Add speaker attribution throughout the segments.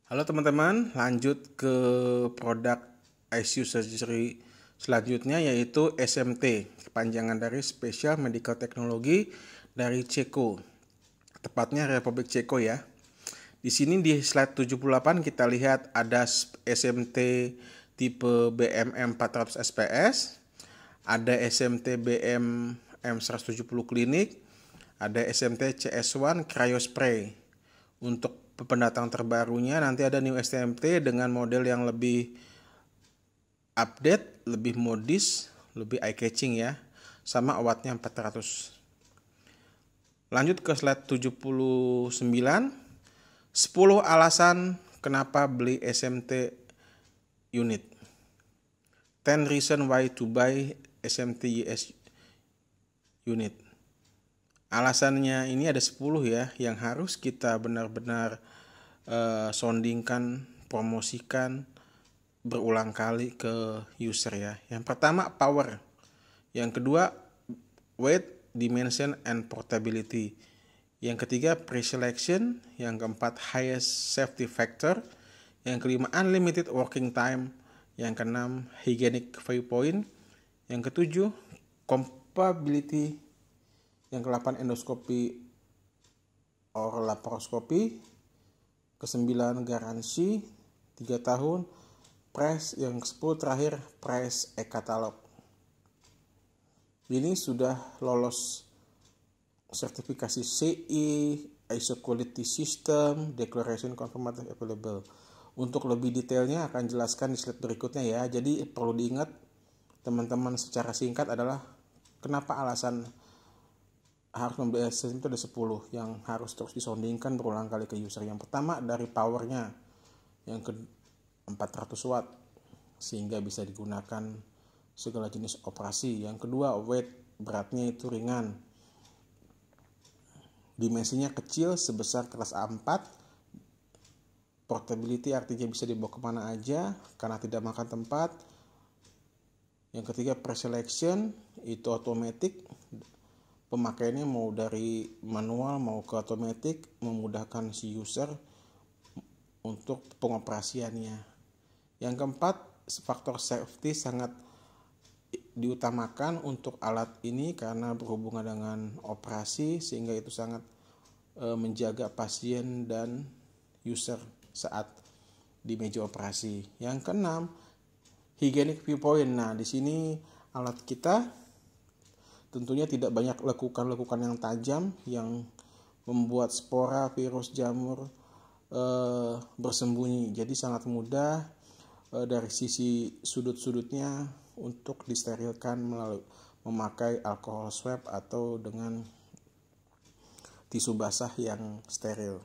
Speaker 1: Halo teman-teman, lanjut ke produk ICU surgery selanjutnya yaitu SMT, kepanjangan dari Special Medical Technology dari Ceko, tepatnya Republik Ceko ya. Di sini di slide 78 kita lihat ada SMT tipe BMM 400 SPS, ada SMT BMM 170 klinik, ada SMT CS1 Cryospray. Untuk pendatang terbarunya nanti ada New SMT dengan model yang lebih update, lebih modis, lebih eye catching ya. Sama wattnya 400. Lanjut ke slide 79. 10 alasan kenapa beli SMT unit. 10 reason why to buy SMT US unit. Alasannya ini ada 10 ya yang harus kita benar-benar soundingkan, promosikan berulang kali ke user ya. Yang pertama power, yang kedua weight, dimension, and portability. Yang ketiga pre-selection, yang keempat highest safety factor, yang kelima unlimited working time, yang keenam hygienic viewpoint, yang ketujuh compatibility, yang ke-8 endoskopi or laparoskopi, ke-9 garansi 3 tahun, price yang ke-10 terakhir price e-katalog. Ini sudah lolos sertifikasi CE, ISO Quality System, Declaration Confirmative Available. Untuk lebih detailnya akan jelaskan di slide berikutnya ya. Jadi perlu diingat teman-teman secara singkat adalah kenapa alasan harus membeli SMT itu ada 10 yang harus terus disondingkan berulang kali ke user. Yang pertama dari powernya, yang ke 400 watt sehingga bisa digunakan segala jenis operasi. Yang kedua weight, beratnya itu ringan, dimensinya kecil sebesar kelas A4, portability artinya bisa dibawa kemana aja karena tidak makan tempat. Yang ketiga preselection, itu otomatis, pemakaiannya mau dari manual mau ke otomatis, memudahkan si user untuk pengoperasiannya. Yang keempat, faktor safety sangat diutamakan untuk alat ini karena berhubungan dengan operasi sehingga itu sangat menjaga pasien dan user saat di meja operasi. Yang keenam, hygienic viewpoint. Nah, di sini alat kita tentunya tidak banyak lekukan-lekukan yang tajam yang membuat spora, virus, jamur bersembunyi. Jadi sangat mudah dari sisi sudut-sudutnya untuk disterilkan melalui memakai alkohol swab atau dengan tisu basah yang steril.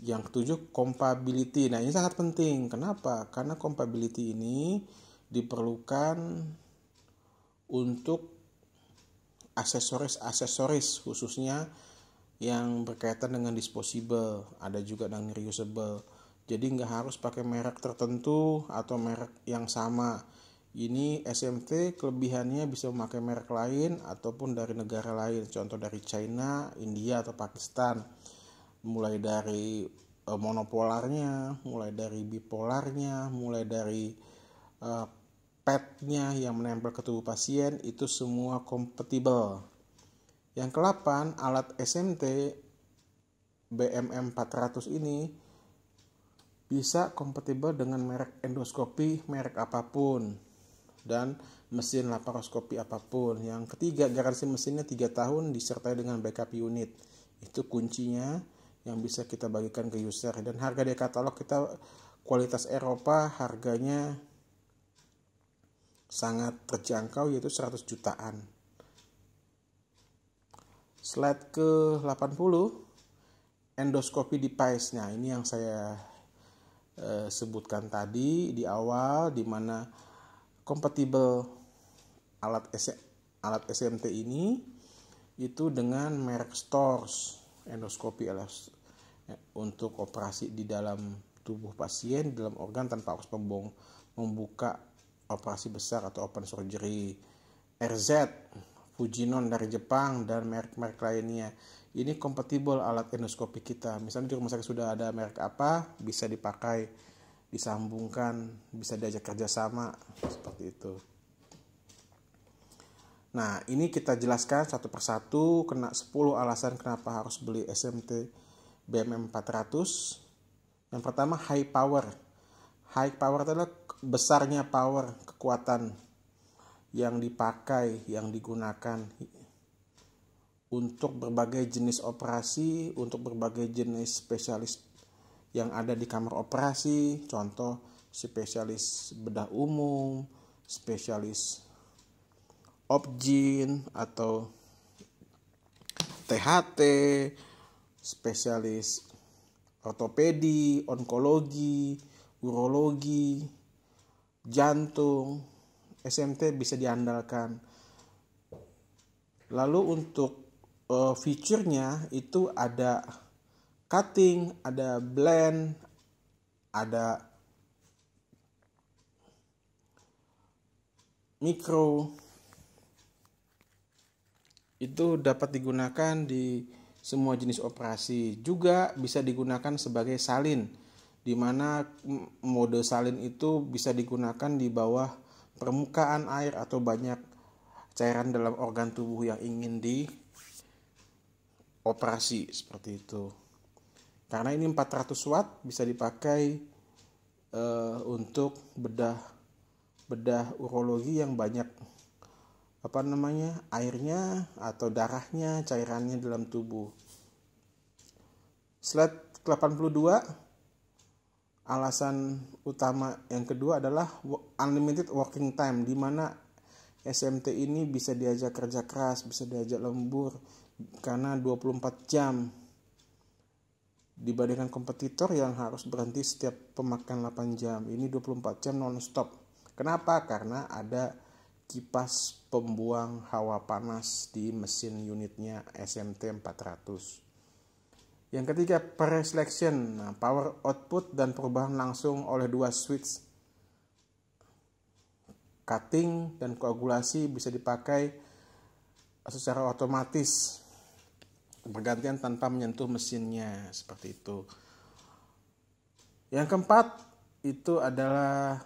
Speaker 1: Yang ketujuh, compatibility. Nah, ini sangat penting. Kenapa? Karena compatibility ini diperlukan untuk aksesoris khususnya yang berkaitan dengan disposable, ada juga dengan reusable. Jadi nggak harus pakai merek tertentu atau merek yang sama. Ini SMT kelebihannya bisa memakai merek lain ataupun dari negara lain, contoh dari China, India, atau Pakistan. Mulai dari monopolarnya, mulai dari bipolarnya, mulai dari padnya yang menempel ke tubuh pasien, itu semua kompatibel. Yang ke-8, alat SMT BMM 400 ini bisa kompatibel dengan merek endoskopi, merek apapun, dan mesin laparoskopi apapun. Yang ketiga, garansi mesinnya 3 tahun disertai dengan backup unit. Itu kuncinya yang bisa kita bagikan ke user. Dan harga di katalog kita kualitas Eropa, harganya sangat terjangkau yaitu 100 jutaan. Slide ke-80, endoskopi device. Nah, ini yang saya sebutkan tadi di awal, di mana kompatibel alat SMT ini itu dengan merek Storz endoskopi untuk operasi di dalam tubuh pasien, di dalam organ tanpa harus membuka operasi besar atau open surgery. RZ Fujinon dari Jepang, dan merek-merek lainnya. Ini kompatibel alat endoskopi kita. Misalnya di rumah sakit sudah ada merek apa, bisa dipakai, disambungkan, bisa diajak kerjasama, seperti itu. Nah, ini kita jelaskan satu persatu, kena 10 alasan kenapa harus beli SMT BMM 400. Yang pertama, high power. High power adalah besarnya power, kekuatan yang dipakai, yang digunakan untuk berbagai jenis operasi, untuk berbagai jenis spesialis yang ada di kamar operasi. Contoh, spesialis bedah umum, spesialis obgyn atau THT, spesialis ortopedi, onkologi, urologi, jantung. SMT bisa diandalkan. Lalu untuk feature-nya itu ada cutting, ada blend, ada mikro. Itu dapat digunakan di semua jenis operasi. Juga bisa digunakan sebagai salin, di mana mode salin itu bisa digunakan di bawah permukaan air atau banyak cairan dalam organ tubuh yang ingin dioperasi, seperti itu. Karena ini 400 watt bisa dipakai untuk bedah urologi yang banyak airnya atau darahnya, cairannya dalam tubuh. Slide 82. Alasan utama yang kedua adalah unlimited working time, di mana SMT ini bisa diajak kerja keras, bisa diajak lembur, karena 24 jam dibandingkan kompetitor yang harus berhenti setiap pemakaian 8 jam. Ini 24 jam non-stop. Kenapa? Karena ada kipas pembuang hawa panas di mesin unitnya SMT 400. Yang ketiga, preselection. Nah, power output dan perubahan langsung oleh dua switch. Cutting dan koagulasi bisa dipakai secara otomatis, bergantian tanpa menyentuh mesinnya, seperti itu. Yang keempat itu adalah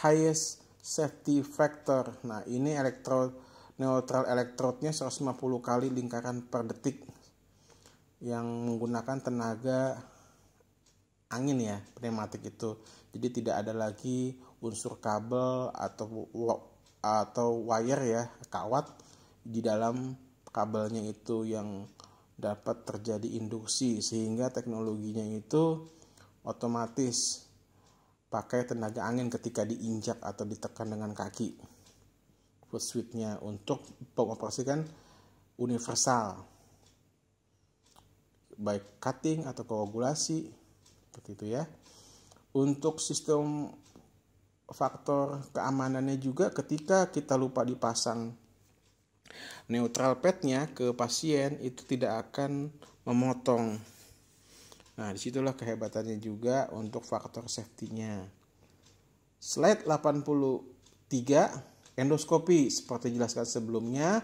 Speaker 1: highest safety factor. Nah, ini neutral electrode-nya 150 kali lingkaran per detik, yang menggunakan tenaga angin ya, pneumatik itu. Jadi tidak ada lagi unsur kabel atau wire ya, kawat di dalam kabelnya itu yang dapat terjadi induksi, sehingga teknologinya itu otomatis pakai tenaga angin ketika diinjak atau ditekan dengan kaki. Foot switch-nya untuk mengoperasikan universal, baik cutting atau koagulasi, seperti itu ya. Untuk sistem faktor keamanannya juga, ketika kita lupa dipasang neutral pad-nya ke pasien, itu tidak akan memotong. Nah, disitulah kehebatannya juga untuk faktor safety-nya. Slide 83, endoskopi. Seperti dijelaskan sebelumnya,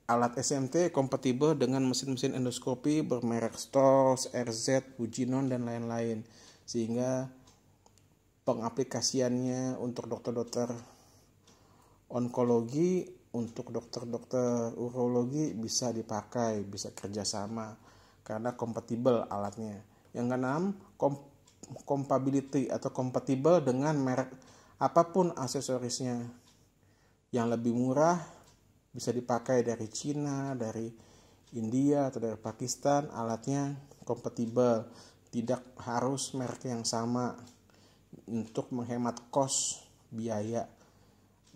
Speaker 1: alat SMT kompatibel dengan mesin-mesin endoskopi bermerek Stolz, RZ, Fujinon, dan lain-lain. Sehingga pengaplikasiannya untuk dokter-dokter onkologi, untuk dokter-dokter urologi bisa dipakai, bisa kerjasama, karena kompatibel alatnya. Yang keenam, compatibility atau kompatibel dengan merek apapun aksesorisnya. Yang lebih murah bisa dipakai dari Cina, dari India, atau dari Pakistan. Alatnya kompatibel, tidak harus merek yang sama, untuk menghemat kos biaya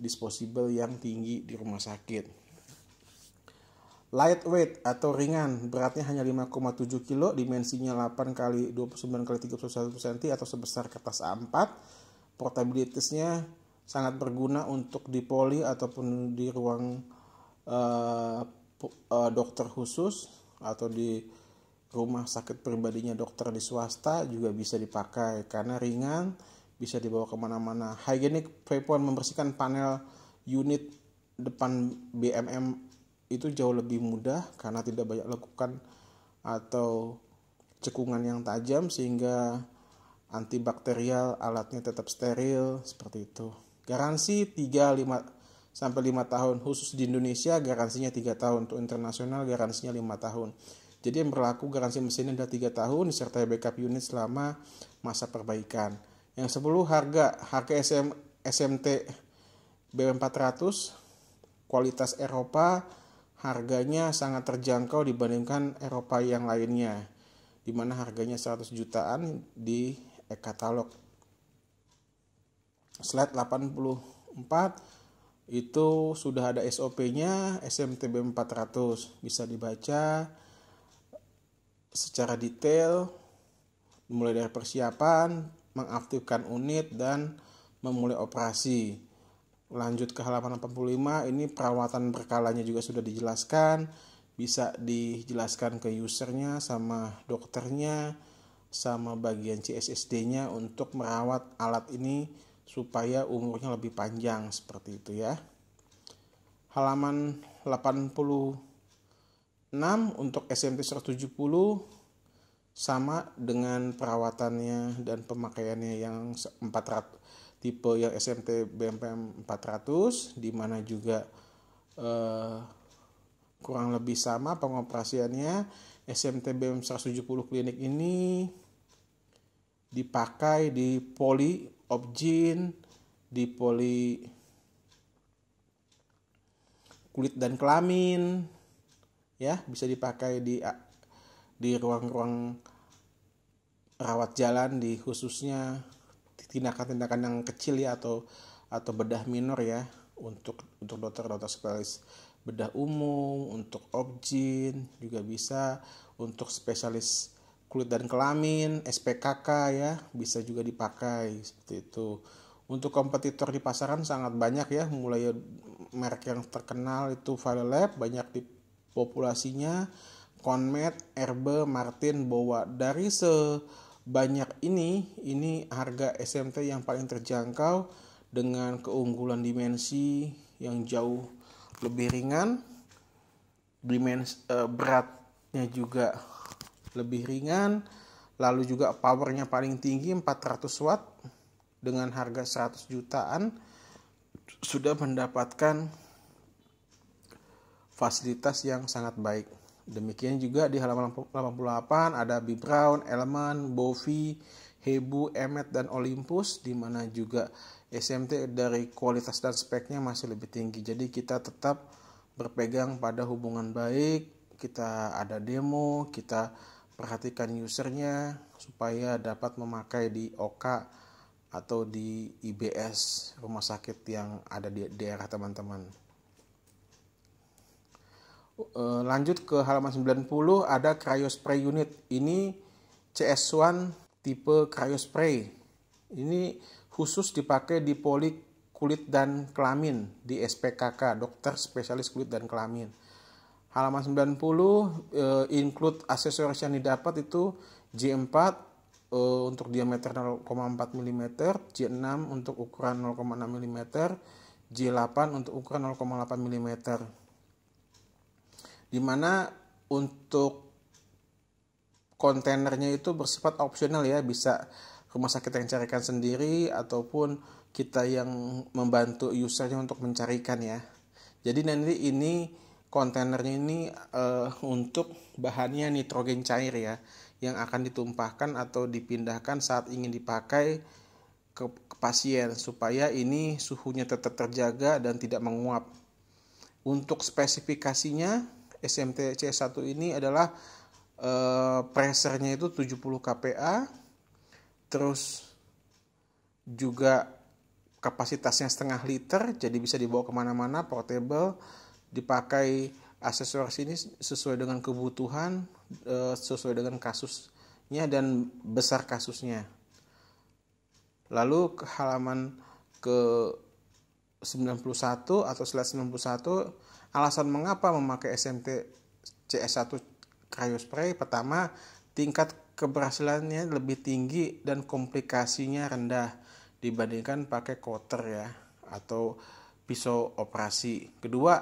Speaker 1: disposable yang tinggi di rumah sakit. Lightweight atau ringan, beratnya hanya 5,7 kg, dimensinya 8 x 29 x 31 cm atau sebesar kertas A4. Portabilitasnya sangat berguna untuk di poli ataupun di ruang dokter khusus, atau di rumah sakit pribadinya dokter di swasta juga bisa dipakai, karena ringan, bisa dibawa kemana-mana. Hygienic vacuum, membersihkan panel unit depan BMM itu jauh lebih mudah karena tidak banyak lekukan atau cekungan yang tajam, sehingga antibakterial, alatnya tetap steril seperti itu. Garansi 3-5 tahun, khusus di Indonesia garansinya 3 tahun, untuk internasional garansinya 5 tahun. Jadi yang berlaku garansi mesinnya adalah 3 tahun disertai backup unit selama masa perbaikan. Yang 10, harga SMT BM400 kualitas Eropa, harganya sangat terjangkau dibandingkan Eropa yang lainnya, di mana harganya 100 jutaan di e-katalog. Slide 84 itu sudah ada SOP-nya SMT BM400, bisa dibaca secara detail mulai dari persiapan, mengaktifkan unit, dan memulai operasi. Lanjut ke halaman 85, ini perawatan berkalanya juga sudah dijelaskan, bisa dijelaskan ke usernya sama dokternya sama bagian CSSD-nya untuk merawat alat ini supaya umurnya lebih panjang, seperti itu ya. Halaman 86 untuk SMT 170 sama dengan perawatannya dan pemakaiannya yang 400 tipe yang SMT BMPM 400, di mana juga kurang lebih sama pengoperasiannya. SMT BM 170 klinik ini dipakai di poli objin, di poli kulit dan kelamin, ya, bisa dipakai di ruang-ruang rawat jalan, di khususnya tindakan-tindakan yang kecil ya, atau bedah minor ya, untuk dokter-dokter spesialis bedah umum, untuk objin juga bisa, untuk spesialis kulit dan kelamin, SPKK ya, bisa juga dipakai seperti itu. Untuk kompetitor di pasaran sangat banyak ya, mulai merek yang terkenal itu Valelab, banyak di populasinya, Conmed, Erbe, Martin, Bowa. Dari banyak ini harga SMT yang paling terjangkau dengan keunggulan dimensi yang jauh lebih ringan, beratnya juga lebih ringan, lalu juga powernya paling tinggi 400 watt dengan harga 100 jutaan sudah mendapatkan fasilitas yang sangat baik. Demikian juga di halaman 88 ada B-Brown, Element, Bovi, Hebu, Emmet, dan Olympus, di mana juga SMT dari kualitas dan speknya masih lebih tinggi. Jadi kita tetap berpegang pada hubungan baik, kita ada demo, kita perhatikan usernya supaya dapat memakai di OK atau di IBS, rumah sakit yang ada di daerah teman-teman. Lanjut ke halaman 90, ada cryospray unit. Ini CS1 tipe cryospray. Ini khusus dipakai di poli kulit dan kelamin, di SPKK, dokter spesialis kulit dan kelamin. Halaman 90 include aksesoris yang didapat itu J4 untuk diameter 0,4 mm, J6 untuk ukuran 0,6 mm, J8 untuk ukuran 0,8 mm. Di mana untuk kontainernya itu bersifat opsional ya, bisa rumah sakit yang carikan sendiri ataupun kita yang membantu usernya untuk mencarikan ya. Jadi nanti ini kontainernya ini untuk bahannya nitrogen cair ya, yang akan ditumpahkan atau dipindahkan saat ingin dipakai ke pasien supaya ini suhunya tetap terjaga dan tidak menguap. Untuk spesifikasinya SMT CS1 ini adalah pressure-nya itu 70 kPa, terus juga kapasitasnya 0,5 liter, jadi bisa dibawa kemana-mana, portable, dipakai aksesoris ini sesuai dengan kebutuhan, sesuai dengan kasusnya dan besar kasusnya. Lalu ke halaman ke 91 atau slide 91, alasan mengapa memakai SMT CS1 cryospray. Pertama, tingkat keberhasilannya lebih tinggi dan komplikasinya rendah dibandingkan pakai cutter ya atau pisau operasi. Kedua,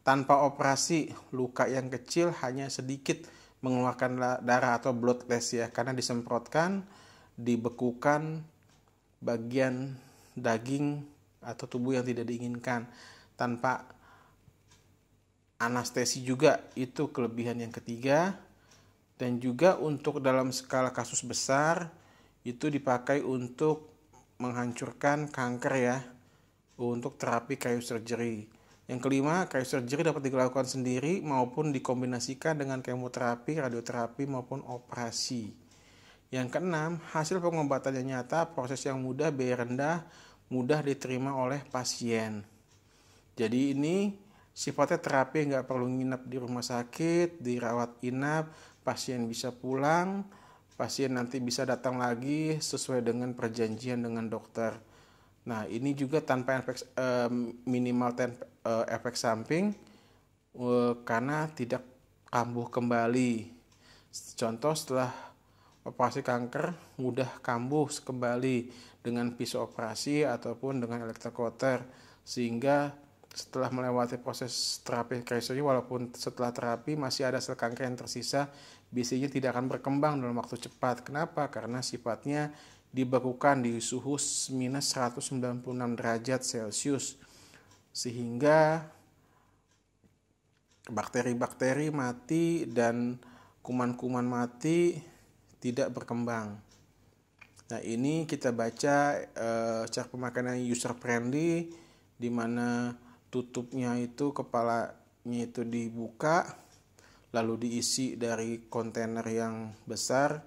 Speaker 1: tanpa operasi, luka yang kecil hanya sedikit mengeluarkan darah atau bloodless ya, karena disemprotkan, dibekukan bagian daging atau tubuh yang tidak diinginkan tanpa anestesi juga. Itu kelebihan yang ketiga. Dan juga untuk dalam skala kasus besar itu dipakai untuk menghancurkan kanker ya, untuk terapi cryosurgery. Yang kelima, cryosurgery dapat dilakukan sendiri maupun dikombinasikan dengan kemoterapi, radioterapi maupun operasi. Yang keenam, hasil pengobatannya nyata, proses yang mudah, biaya rendah, mudah diterima oleh pasien. Jadi ini sifatnya terapi, nggak perlu nginep di rumah sakit, dirawat inap, pasien bisa pulang, pasien nanti bisa datang lagi sesuai dengan perjanjian dengan dokter. Nah, ini juga tanpa minimal efek samping karena tidak kambuh kembali. Contoh, setelah operasi kanker mudah kambuh kembali dengan pisau operasi ataupun dengan elektrokuter, sehingga setelah melewati proses terapi cryosurgery, walaupun setelah terapi masih ada sel kanker yang tersisa, biasanya tidak akan berkembang dalam waktu cepat. Kenapa? Karena sifatnya dibekukan di suhu minus 196 derajat Celcius, sehingga bakteri-bakteri mati dan kuman-kuman mati tidak berkembang. Nah, ini kita baca cara pemakaian user friendly, di mana tutupnya itu, kepalanya itu dibuka, lalu diisi dari kontainer yang besar,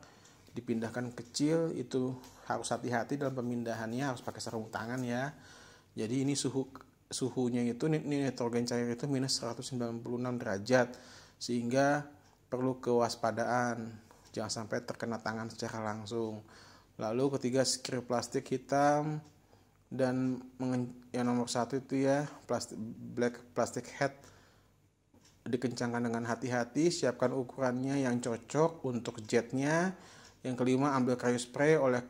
Speaker 1: dipindahkan kecil. Itu harus hati-hati dalam pemindahannya, harus pakai sarung tangan ya. Jadi ini suhunya itu, nitrogen cair itu minus 196 derajat, sehingga perlu kewaspadaan, jangan sampai terkena tangan secara langsung. Lalu ketiga, skrip plastik hitam, dan yang nomor satu itu ya, plastic head dikencangkan dengan hati-hati, siapkan ukurannya yang cocok untuk jetnya. Yang kelima, ambil cryospray oleh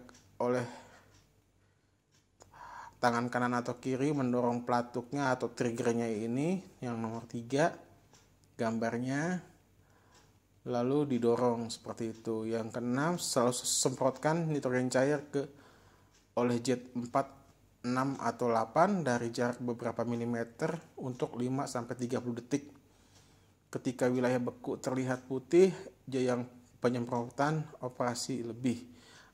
Speaker 1: tangan kanan atau kiri, mendorong pelatuknya atau triggernya ini. Yang nomor 3 gambarnya, lalu didorong seperti itu. Yang keenam, selalu semprotkan nitrogen cair oleh jet 4, 6 atau 8 dari jarak beberapa milimeter untuk 5-30 detik. Ketika wilayah beku terlihat putih, yang penyemprotan operasi lebih.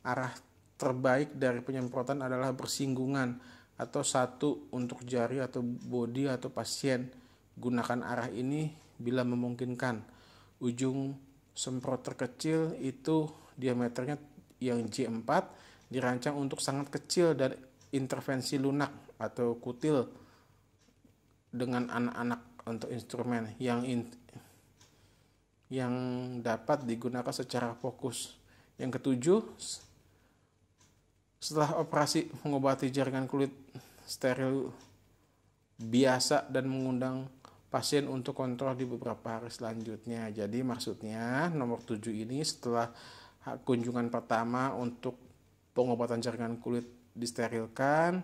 Speaker 1: Arah terbaik dari penyemprotan adalah bersinggungan atau satu untuk jari atau bodi atau pasien. Gunakan arah ini bila memungkinkan. Ujung semprot terkecil itu diameternya yang J4 dirancang untuk sangat kecil dan intervensi lunak atau kutil dengan anak-anak untuk instrumen yang dapat digunakan secara fokus. Yang ketujuh, setelah operasi mengobati jaringan kulit steril biasa dan mengundang pasien untuk kontrol di beberapa hari selanjutnya. Jadi maksudnya nomor 7 ini setelah kunjungan pertama untuk pengobatan jaringan kulit disterilkan,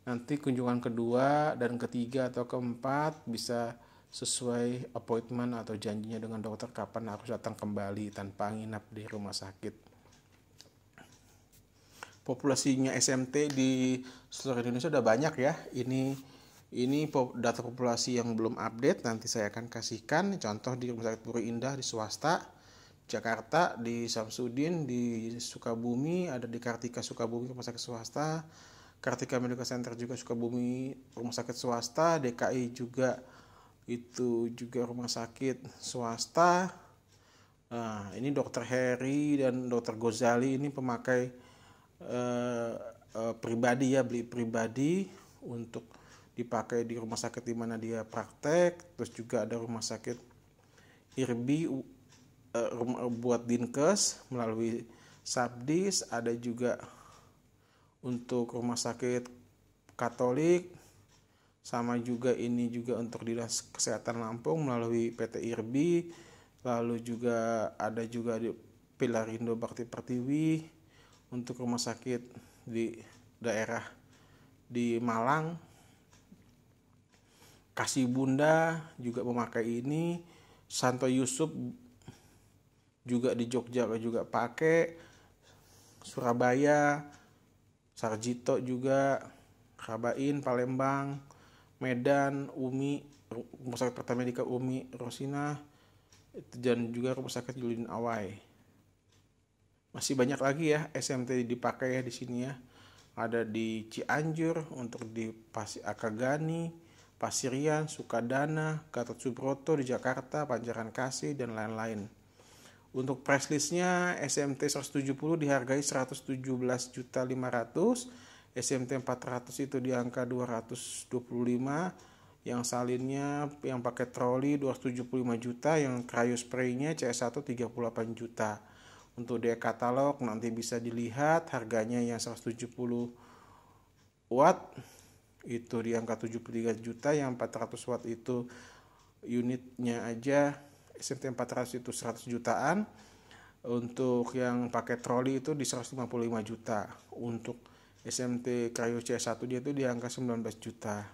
Speaker 1: nanti kunjungan kedua dan ketiga atau keempat bisa sesuai appointment atau janjinya dengan dokter kapan harus datang kembali tanpa nginap di rumah sakit. Populasinya SMT di seluruh Indonesia udah banyak ya. Ini data populasi yang belum update, nanti saya akan kasihkan. Contoh di Rumah Sakit Puri Indah di swasta, Jakarta di Samsudin, di Sukabumi ada di Kartika Sukabumi rumah sakit swasta, Kartika Medical Center juga Sukabumi rumah sakit swasta, DKI juga itu juga rumah sakit swasta. Nah, ini Dokter Heri dan Dokter Gozali ini pemakai pribadi ya, beli pribadi untuk dipakai di rumah sakit di mana dia praktek. Terus juga ada rumah sakit IRBI buat Dinkes melalui Sabdis, ada juga untuk rumah sakit Katolik, sama juga ini juga untuk Dinas Kesehatan Lampung melalui PT IRBI. Lalu juga ada juga di Pilarindo Bakti Pertiwi untuk rumah sakit di daerah di Malang. Kasih Bunda juga memakai ini. Santo Yusuf juga di Jogja juga pakai. Surabaya, Sarjito juga, Rabain, Palembang, Medan, Umi, Rumah Sakit Pertamedika Umi Rosina, dan juga Rumah Sakit Julin Awai. Masih banyak lagi ya SMT dipakai ya di sini ya. Ada di Cianjur, untuk di Akagani, Pasirian, Sukadana, Gatot Subroto di Jakarta, Panjaran Kasih, dan lain-lain. Untuk price listnya SMT 170 dihargai 117.500.000, SMT 400 itu di angka 225, yang salinnya yang pakai troli 275 juta, yang cryo spray-nya CS1 38 juta. Untuk di katalog nanti bisa dilihat harganya yang 170 watt itu di angka 73 juta, yang 400 watt itu unitnya aja SMT 400 itu 100 jutaan. Untuk yang pakai troli itu di 155 juta. Untuk SMT Cryo C1 dia itu di angka 19 juta.